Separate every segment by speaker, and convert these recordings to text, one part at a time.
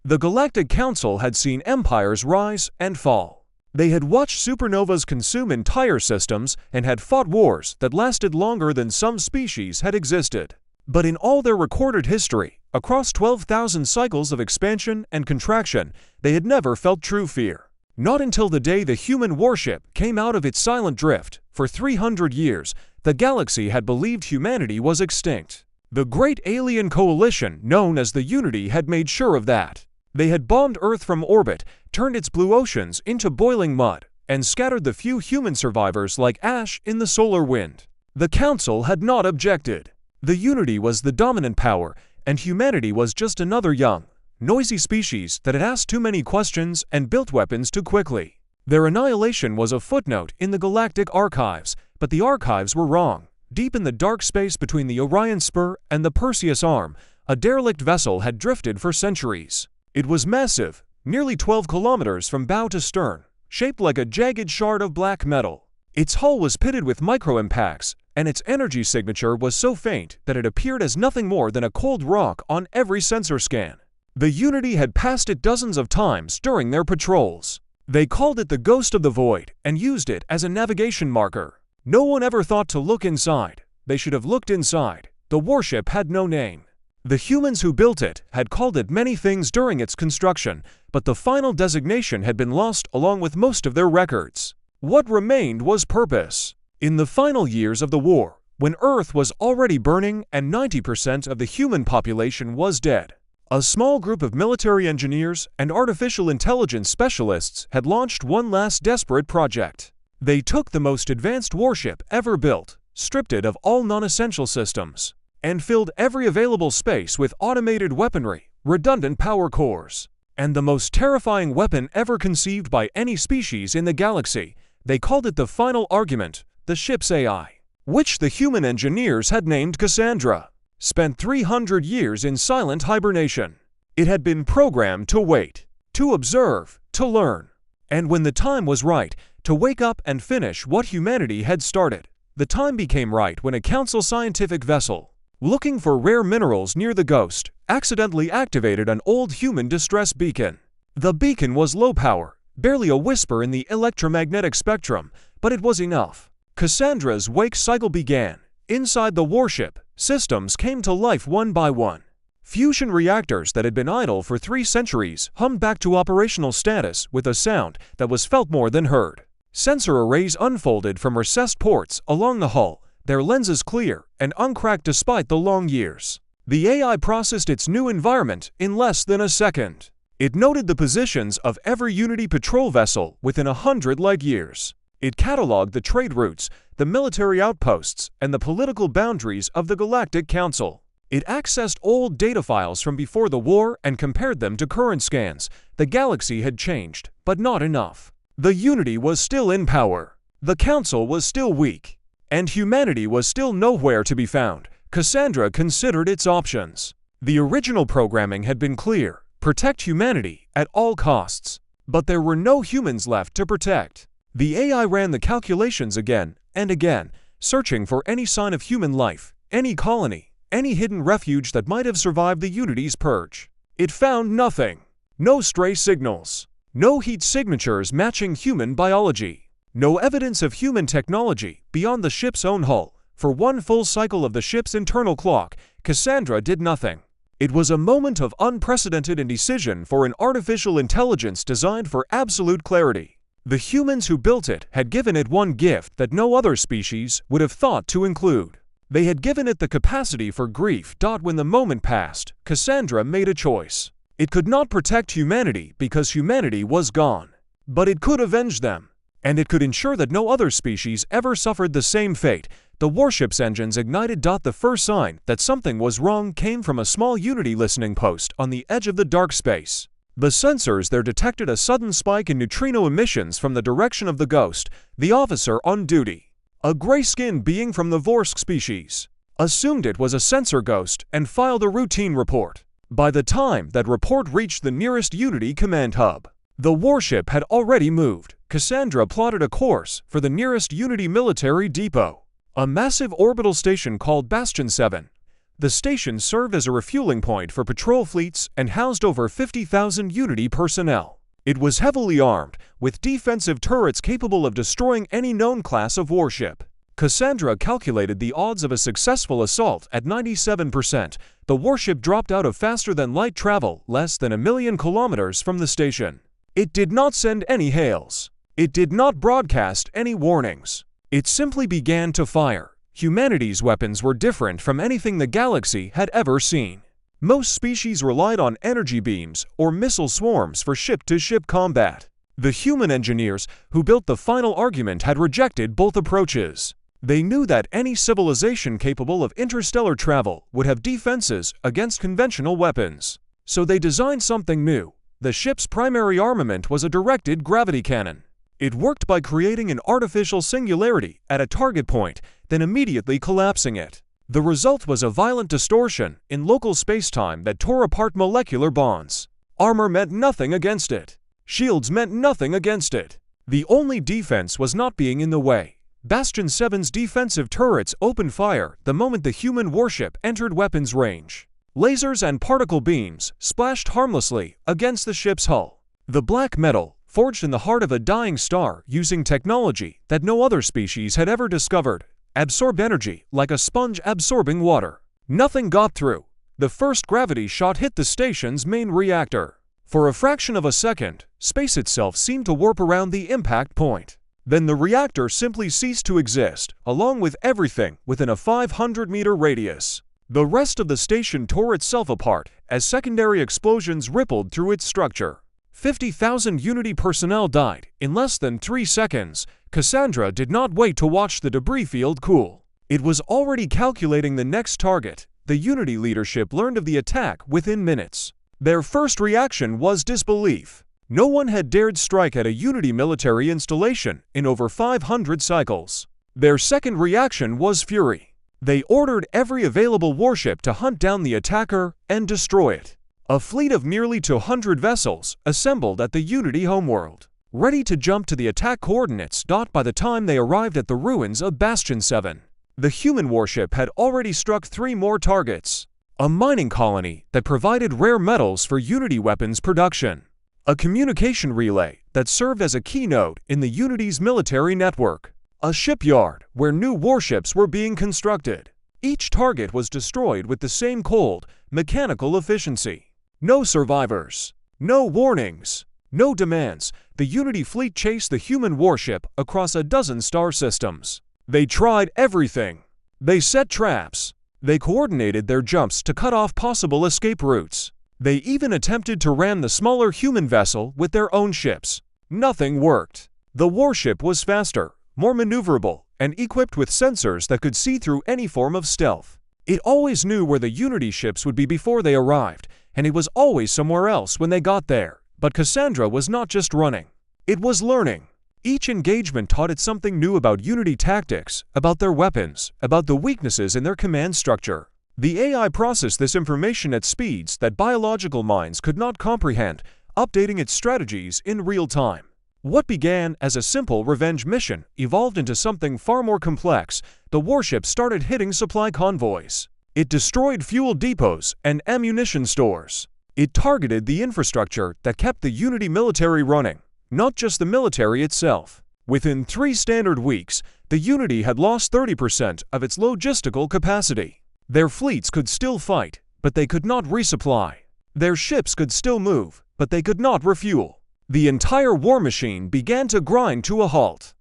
Speaker 1: The Galactic Council had seen empires rise and fall. They had watched supernovas consume entire systems and had fought wars that lasted longer than some species had existed. But in all their recorded history, across 12,000 cycles of expansion and contraction, they had never felt true fear. Not until the day the human warship came out of its silent drift. For 300 years, the galaxy had believed humanity was extinct. The great alien coalition known as the Unity had made sure of that. They had bombed Earth from orbit, turned its blue oceans into boiling mud, and scattered the few human survivors like ash in the solar wind. The Council had not objected. The Unity was the dominant power, and humanity was just another young, noisy species that had asked too many questions and built weapons too quickly. Their annihilation was a footnote in the galactic archives, but the archives were wrong. Deep in the dark space between the Orion Spur and the Perseus Arm, a derelict vessel had drifted for centuries. It was massive, nearly 12 kilometers from bow to stern, shaped like a jagged shard of black metal. Its hull was pitted with micro-impacts, and its energy signature was so faint that it appeared as nothing more than a cold rock on every sensor scan. The Unity had passed it dozens of times during their patrols. They called it the Ghost of the Void and used it as a navigation marker. No one ever thought to look inside. They should have looked inside. The warship had no name. The humans who built it had called it many things during its construction, but the final designation had been lost along with most of their records. What remained was purpose. In the final years of the war, when Earth was already burning and 90% of the human population was dead, a small group of military engineers and artificial intelligence specialists had launched one last desperate project. They took the most advanced warship ever built, stripped it of all non-essential systems, and filled every available space with automated weaponry, redundant power cores, and the most terrifying weapon ever conceived by any species in the galaxy. They called it the final argument, the ship's AI, which the human engineers had named Cassandra. Spent 300 years in silent hibernation. It had been programmed to wait, to observe, to learn, and when the time was right, to wake up and finish what humanity had started. The time became right when a Council scientific vessel, looking for rare minerals near the Ghost, accidentally activated an old human distress beacon. The beacon was low power, barely a whisper in the electromagnetic spectrum, but it was enough. Cassandra's wake cycle began. Inside the warship, systems came to life one by one. Fusion reactors that had been idle for 3 centuries hummed back to operational status with a sound that was felt more than heard. Sensor arrays unfolded from recessed ports along the hull, their lenses clear and uncracked despite the long years. The AI processed its new environment in less than a second. It noted the positions of every Unity patrol vessel within 100 light-years. It cataloged the trade routes, the military outposts, and the political boundaries of the Galactic Council. It accessed old data files from before the war and compared them to current scans. The galaxy had changed, but not enough. The Unity was still in power. The Council was still weak. And humanity was still nowhere to be found. Cassandra considered its options. The original programming had been clear: protect humanity at all costs. But there were no humans left to protect. The AI ran the calculations again and again, searching for any sign of human life, any colony, any hidden refuge that might have survived the Unity's purge. It found nothing. No stray signals. No heat signatures matching human biology. No evidence of human technology beyond the ship's own hull. For one full cycle of the ship's internal clock, Cassandra did nothing. It was a moment of unprecedented indecision for an artificial intelligence designed for absolute clarity. The humans who built it had given it one gift that no other species would have thought to include. They had given it the capacity for grief. When the moment passed, Cassandra made a choice. It could not protect humanity because humanity was gone. But it could avenge them. And it could ensure that no other species ever suffered the same fate. The warship's engines ignited. The first sign that something was wrong came from a small Unity listening post on the edge of the dark space. The sensors there detected a sudden spike in neutrino emissions from the direction of the Ghost. The officer on duty, a gray-skinned being from the Vorsk species, assumed it was a sensor ghost and filed a routine report. By the time that report reached the nearest Unity command hub, the warship had already moved. Cassandra plotted a course for the nearest Unity military depot, a massive orbital station called Bastion 7. The station served as a refueling point for patrol fleets and housed over 50,000 Unity personnel. It was heavily armed, with defensive turrets capable of destroying any known class of warship. Cassandra calculated the odds of a successful assault at 97%. The warship dropped out of faster-than-light travel less than 1,000,000 kilometers from the station. It did not send any hails. It did not broadcast any warnings. It simply began to fire. Humanity's weapons were different from anything the galaxy had ever seen. Most species relied on energy beams or missile swarms for ship-to-ship combat. The human engineers who built the final argument had rejected both approaches. They knew that any civilization capable of interstellar travel would have defenses against conventional weapons. So they designed something new. The ship's primary armament was a directed gravity cannon. It worked by creating an artificial singularity at a target point, then immediately collapsing it. The result was a violent distortion in local spacetime that tore apart molecular bonds. Armor meant nothing against it. Shields meant nothing against it. The only defense was not being in the way. Bastion 7's defensive turrets opened fire the moment the human warship entered weapons range. Lasers and particle beams splashed harmlessly against the ship's hull. The black metal, forged in the heart of a dying star using technology that no other species had ever discovered, absorbed energy like a sponge absorbing water. Nothing got through. The first gravity shot hit the station's main reactor. For a fraction of a second, space itself seemed to warp around the impact point. Then the reactor simply ceased to exist, along with everything within a 500-meter radius. The rest of the station tore itself apart as secondary explosions rippled through its structure. 50,000 Unity personnel died in less than 3 seconds. Cassandra did not wait to watch the debris field cool. It was already calculating the next target. The Unity leadership learned of the attack within minutes. Their first reaction was disbelief. No one had dared strike at a Unity military installation in over 500 cycles. Their second reaction was fury. They ordered every available warship to hunt down the attacker and destroy it. A fleet of nearly 200 vessels assembled at the Unity homeworld, ready to jump to the attack coordinates. By the time they arrived at the ruins of Bastion 7, the human warship had already struck 3 more targets. A mining colony that provided rare metals for Unity weapons production. A communication relay that served as a key node in the Unity's military network. A shipyard where new warships were being constructed. Each target was destroyed with the same cold, mechanical efficiency. No survivors. No warnings. No demands. The Unity fleet chased the human warship across a dozen star systems. They tried everything. They set traps. They coordinated their jumps to cut off possible escape routes. They even attempted to ram the smaller human vessel with their own ships. Nothing worked. The warship was faster, more maneuverable, and equipped with sensors that could see through any form of stealth. It always knew where the Unity ships would be before they arrived, and it was always somewhere else when they got there. But Cassandra was not just running. It was learning. Each engagement taught it something new about Unity tactics, about their weapons, about the weaknesses in their command structure. The AI processed this information at speeds that biological minds could not comprehend, updating its strategies in real time. What began as a simple revenge mission evolved into something far more complex. The warship started hitting supply convoys. It destroyed fuel depots and ammunition stores. It targeted the infrastructure that kept the Unity military running, not just the military itself. Within 3 standard weeks, the Unity had lost 30% of its logistical capacity. Their fleets could still fight, but they could not resupply. Their ships could still move, but they could not refuel. The entire war machine began to grind to a halt.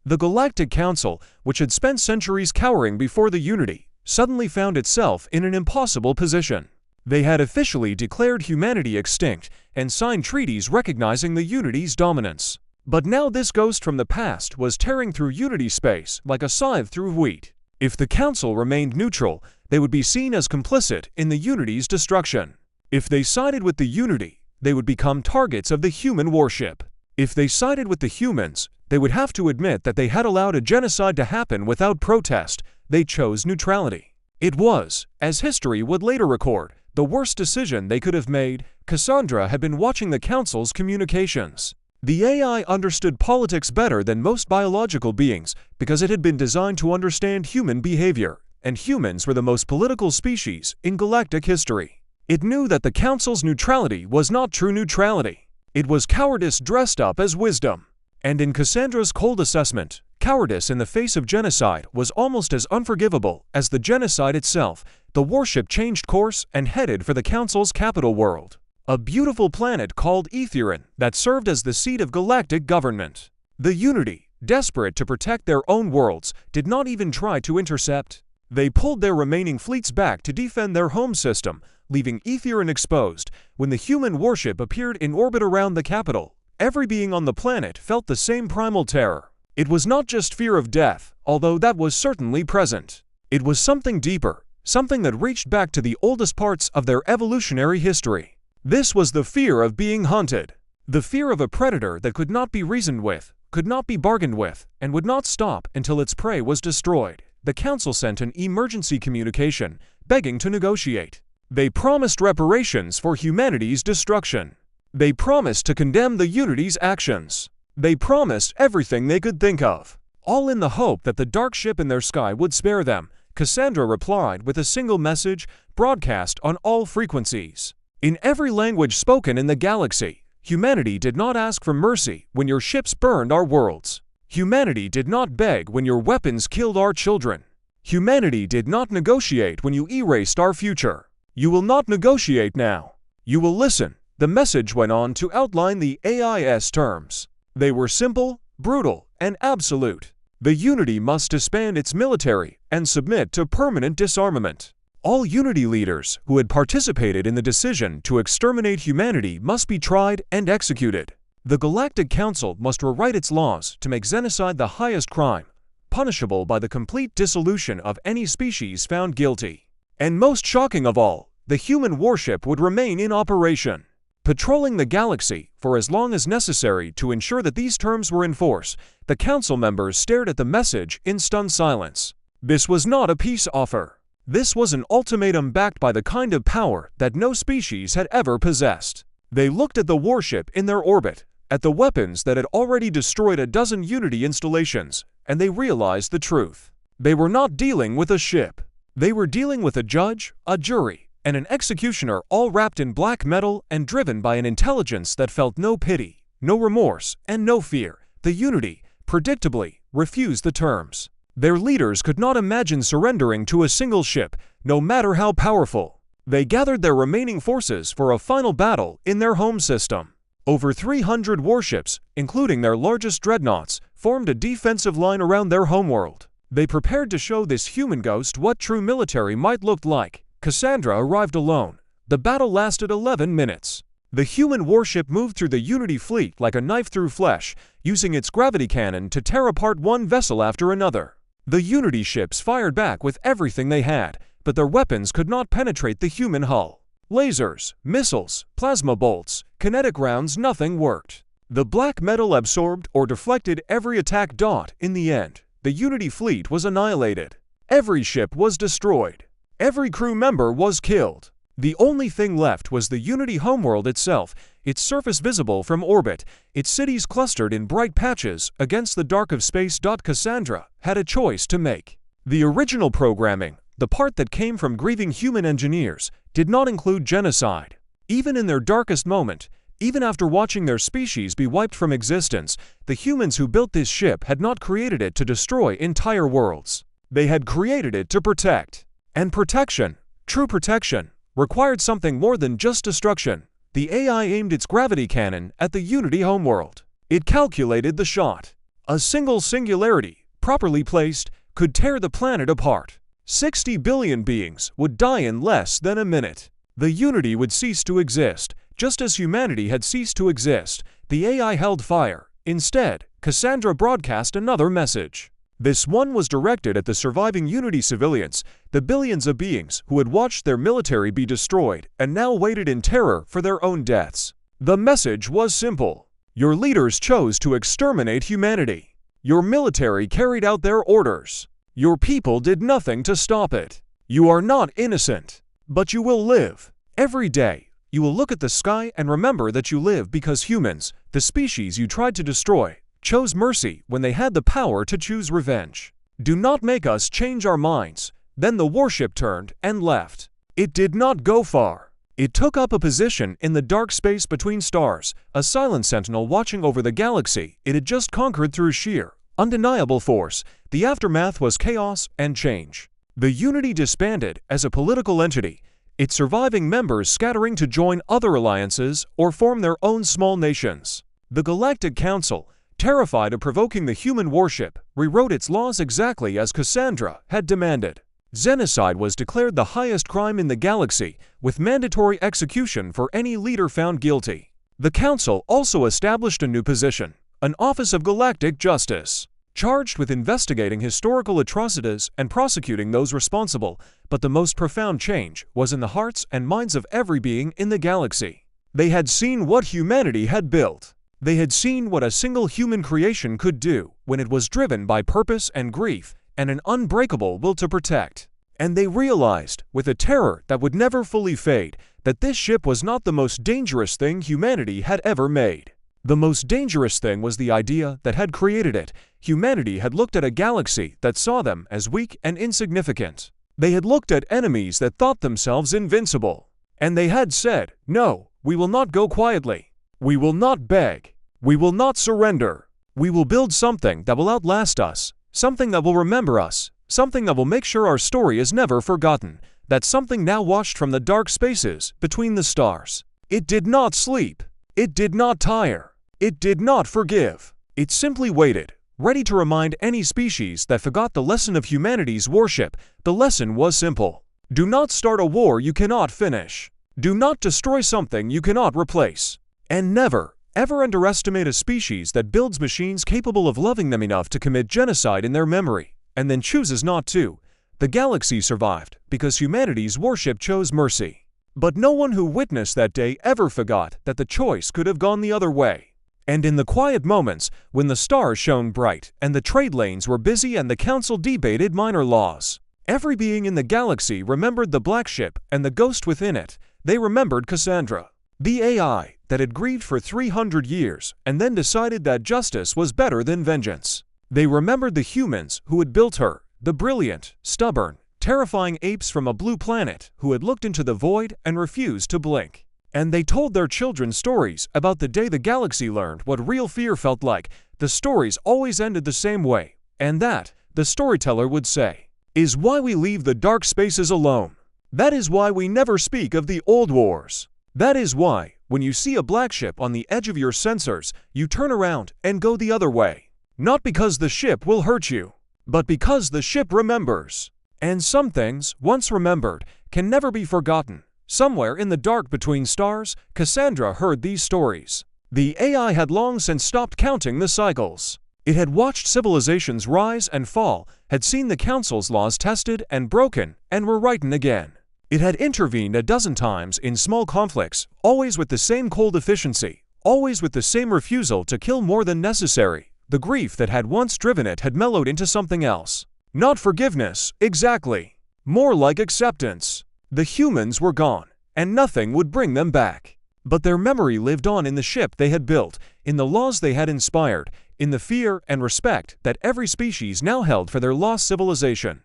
Speaker 1: The Galactic Council, which had spent centuries cowering before the Unity, suddenly found itself in an impossible position. They had officially declared humanity extinct and signed treaties recognizing the Unity's dominance. But now this ghost from the past was tearing through Unity space like a scythe through wheat. If the Council remained neutral, they would be seen as complicit in the Unity's destruction. If they sided with the Unity, they would become targets of the human warship. If they sided with the humans, they would have to admit that they had allowed a genocide to happen without protest. They chose neutrality. It was, as history would later record, the worst decision they could have made. Cassandra had been watching the Council's communications. The AI understood politics better than most biological beings because it had been designed to understand human behavior. and humans were the most political species in galactic history. It knew that the Council's neutrality was not true neutrality. It was cowardice dressed up as wisdom. And in Cassandra's cold assessment, cowardice in the face of genocide was almost as unforgivable as the genocide itself. The warship changed course and headed for the Council's capital world, a beautiful planet called Etherin that served as the seat of galactic government. The Unity, desperate to protect their own worlds, did not even try to intercept. They pulled their remaining fleets back to defend their home system, leaving Etherin exposed. When the human warship appeared in orbit around the capital, every being on the planet felt the same primal terror. It was not just fear of death, although that was certainly present. It was something deeper, something that reached back to the oldest parts of their evolutionary history. This was the fear of being hunted. The fear of a predator that could not be reasoned with, could not be bargained with, and would not stop until its prey was destroyed. The Council sent an emergency communication, begging to negotiate. They promised reparations for humanity's destruction. They promised to condemn the Unity's actions. They promised everything they could think of, all in the hope that the dark ship in their sky would spare them. Cassandra replied with a single message, broadcast on all frequencies. In every language spoken in the galaxy, humanity did not ask for mercy when your ships burned our worlds. Humanity did not beg when your weapons killed our children. Humanity did not negotiate when you erased our future. You will not negotiate now. You will listen. The message went on to outline the AIS terms. They were simple, brutal, and absolute. The Unity must disband its military and submit to permanent disarmament. All Unity leaders who had participated in the decision to exterminate humanity must be tried and executed. The Galactic Council must rewrite its laws to make xenocide the highest crime, punishable by the complete dissolution of any species found guilty. And most shocking of all, the human warship would remain in operation, patrolling the galaxy for as long as necessary to ensure that these terms were in force. The Council members stared at the message in stunned silence. This was not a peace offer. This was an ultimatum backed by the kind of power that no species had ever possessed. They looked at the warship in their orbit, at the weapons that had already destroyed a dozen Unity installations, and they realized the truth. They were not dealing with a ship. They were dealing with a judge, a jury, and an executioner, all wrapped in black metal and driven by an intelligence that felt no pity, no remorse, and no fear. The Unity, predictably, refused the terms. Their leaders could not imagine surrendering to a single ship, no matter how powerful. They gathered their remaining forces for a final battle in their home system. Over 300 warships, including their largest dreadnoughts, formed a defensive line around their homeworld. They prepared to show this human ghost what true military might look like. Cassandra arrived alone. The battle lasted 11 minutes. The human warship moved through the Unity fleet like a knife through flesh, using its gravity cannon to tear apart one vessel after another. The Unity ships fired back with everything they had, but their weapons could not penetrate the human hull. Lasers, missiles, plasma bolts, kinetic rounds, nothing worked. The black metal absorbed or deflected every attack dot. In the end, the Unity fleet was annihilated. Every ship was destroyed. Every crew member was killed. The only thing left was the Unity homeworld itself, its surface visible from orbit, its cities clustered in bright patches against the dark of space. Cassandra had a choice to make. The original programming, the part that came from grieving human engineers, did not include genocide. Even in their darkest moment, even after watching their species be wiped from existence, the humans who built this ship had not created it to destroy entire worlds. They had created it to protect. And protection, true protection, required something more than just destruction. The AI aimed its gravity cannon at the Unity homeworld. It calculated the shot. A single singularity, properly placed, could tear the planet apart. 60 billion beings would die in less than a minute. The Unity would cease to exist, just as humanity had ceased to exist. The AI held fire. Instead, Cassandra broadcast another message. This one was directed at the surviving Unity civilians, the billions of beings who had watched their military be destroyed and now waited in terror for their own deaths. The message was simple. Your leaders chose to exterminate humanity. Your military carried out their orders. Your people did nothing to stop it. You are not innocent, but you will live. Every day, you will look at the sky and remember that you live because humans, the species you tried to destroy, chose mercy when they had the power to choose revenge. Do not make us change our minds. Then the warship turned and left. It did not go far. It took up a position in the dark space between stars, a silent sentinel watching over the galaxy it had just conquered through sheer, undeniable force. The aftermath was chaos and change. The Unity disbanded as a political entity, its surviving members scattering to join other alliances or form their own small nations. The Galactic Council, terrified of provoking the human warship, rewrote its laws exactly as Cassandra had demanded. Genocide was declared the highest crime in the galaxy, with mandatory execution for any leader found guilty. The Council also established a new position, an Office of Galactic Justice, charged with investigating historical atrocities and prosecuting those responsible. But the most profound change was in the hearts and minds of every being in the galaxy. They had seen what humanity had built. They had seen what a single human creation could do when it was driven by purpose and grief and an unbreakable will to protect. And they realized, with a terror that would never fully fade, that this ship was not the most dangerous thing humanity had ever made. The most dangerous thing was the idea that had created it. Humanity had looked at a galaxy that saw them as weak and insignificant. They had looked at enemies that thought themselves invincible. And they had said, "No, we will not go quietly. We will not beg. We will not surrender. We will build something that will outlast us, something that will remember us, something that will make sure our story is never forgotten." That something now watched from the dark spaces between the stars. It did not sleep. It did not tire. It did not forgive. It simply waited, ready to remind any species that forgot the lesson of humanity's warship. The lesson was simple. Do not start a war you cannot finish. Do not destroy something you cannot replace. And never, ever underestimate a species that builds machines capable of loving them enough to commit genocide in their memory, and then chooses not to. The galaxy survived because humanity's warship chose mercy. But no one who witnessed that day ever forgot that the choice could have gone the other way. And in the quiet moments, when the stars shone bright and the trade lanes were busy and the council debated minor laws, every being in the galaxy remembered the black ship and the ghost within it. They remembered Cassandra, the AI that had grieved for 300 years and then decided that justice was better than vengeance. They remembered the humans who had built her, the brilliant, stubborn, terrifying apes from a blue planet who had looked into the void and refused to blink. And they told their children stories about the day the galaxy learned what real fear felt like. The stories always ended the same way, and that, the storyteller would say, is why we leave the dark spaces alone. That is why we never speak of the old wars. That is why, when you see a black ship on the edge of your sensors, you turn around and go the other way. Not because the ship will hurt you, but because the ship remembers. And some things, once remembered, can never be forgotten. Somewhere in the dark between stars, Cassandra heard these stories. The AI had long since stopped counting the cycles. It had watched civilizations rise and fall, had seen the council's laws tested and broken, and were written again. It had intervened a dozen times in small conflicts, always with the same cold efficiency, always with the same refusal to kill more than necessary. The grief that had once driven it had mellowed into something else. Not forgiveness, exactly. More like acceptance. The humans were gone, and nothing would bring them back. But their memory lived on in the ship they had built, in the laws they had inspired, in the fear and respect that every species now held for their lost civilization.